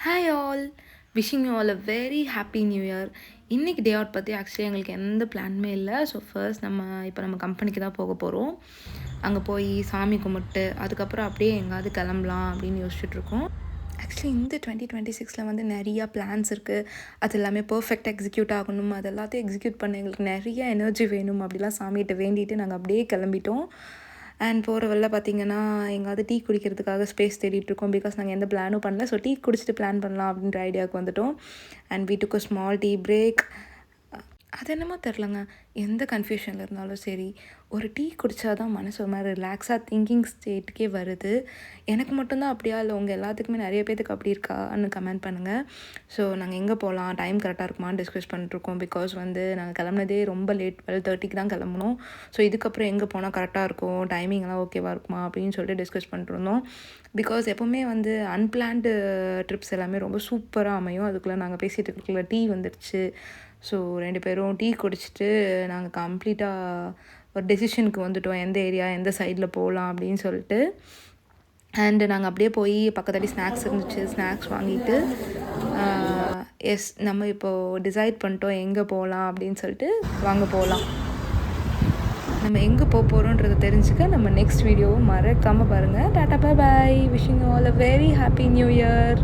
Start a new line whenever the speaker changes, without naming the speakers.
Hi all, wishing you all a very happy new year. இன்றைக்கி day out பற்றி actually எங்களுக்கு எந்த பிளானுமே இல்லை. ஸோ ஃபர்ஸ்ட் நம்ம கம்பெனிக்கு தான் போக போகிறோம். அங்கே போய் சாமி கும்பிட்டு அதுக்கப்புறம் அப்படியே எங்கேயாவது கிளம்பலாம் அப்படின்னு யோசிச்சுட்ருக்கோம். ஆக்சுவலி இந்த 2026 வந்து நிறையா பிளான்ஸ் இருக்குது. அது எல்லாமே பர்ஃபெக்டாக எக்ஸிக்யூட் ஆகணும். அது எல்லாத்தையும் எக்ஸிக்யூட் பண்ண எங்களுக்கு நிறைய எனர்ஜி வேணும் அப்படிலாம் சாமிகிட்ட வேண்டிட்டு நாங்கள் அப்படியே கிளம்பிட்டோம். அண்ட் போகிற வழில பார்த்திங்கன்னா எங்கேயாவது டீ குடிக்கிறதுக்காக ஸ்பேஸ் தேடிட்டுருக்கோம். பிகாஸ் நாங்கள் எந்த பிளானும் பண்ணல. ஸோ டீ குடிச்சிட்டு பிளான் பண்ணலாம் அப்படின்ற ஐடியாவுக்கு வந்துவிட்டோம். And we took a small tea break. அது என்னமோ தெரிலங்க, எந்த கன்ஃபியூஷனில் இருந்தாலும் சரி, ஒரு டீ குடித்தா தான் மனசு ஒரு மாதிரி ரிலாக்ஸாக திங்கிங் ஸ்டேட்டுக்கே வருது. எனக்கு மட்டும்தான் அப்படியா, இல்லை உங்கள் எல்லாத்துக்குமே நிறைய பேத்துக்கு அப்படி இருக்கான்னு கமெண்ட் பண்ணுங்கள். ஸோ நாங்கள் எங்கே போகலாம், டைம் கரெக்டாக இருக்குமான்னு டிஸ்கஸ் பண்ணிட்டுருக்கோம். பிகாஸ் நாங்கள் கிளம்புனதே ரொம்ப லேட், 12:30 தான் கிளம்பணும். ஸோ இதுக்கப்புறம் எங்கே போனால் கரெக்டாக இருக்கும், டைமிங்லாம் ஓகேவா இருக்குமா அப்படின்னு சொல்லிட்டு டிஸ்கஸ் பண்ணிட்டுருந்தோம். பிகாஸ் எப்போவுமே அன்பிளான்டு ட்ரிப்ஸ் எல்லாமே ரொம்ப சூப்பராக அமையும். அதுக்குள்ளே நாங்கள் பேசிகிட்டு இருக்கக்குள்ள டீ வந்துடுச்சு. ஸோ 2 பேரும் டீ குடிச்சிட்டு நாங்கள் கம்ப்ளீட்டாக ஒரு டெசிஷனுக்கு வந்துவிட்டோம், எந்த ஏரியா எந்த சைடில் போகலாம் அப்படின்னு சொல்லிட்டு. அண்டு நாங்கள் அப்படியே போய் பக்கத்தாடி ஸ்நாக்ஸ் இருந்துச்சு, ஸ்நாக்ஸ் வாங்கிட்டு நம்ம இப்போது டிசைட் பண்ணிட்டோம் எங்கே போகலாம் அப்படின்னு சொல்லிட்டு. வாங்க போகலாம். நம்ம எங்கே போகிறோன்றதை தெரிஞ்சுக்க நம்ம நெக்ஸ்ட் வீடியோவை மறக்காமல் பாருங்கள். Tata bye bye. Wishing you all a very happy new year.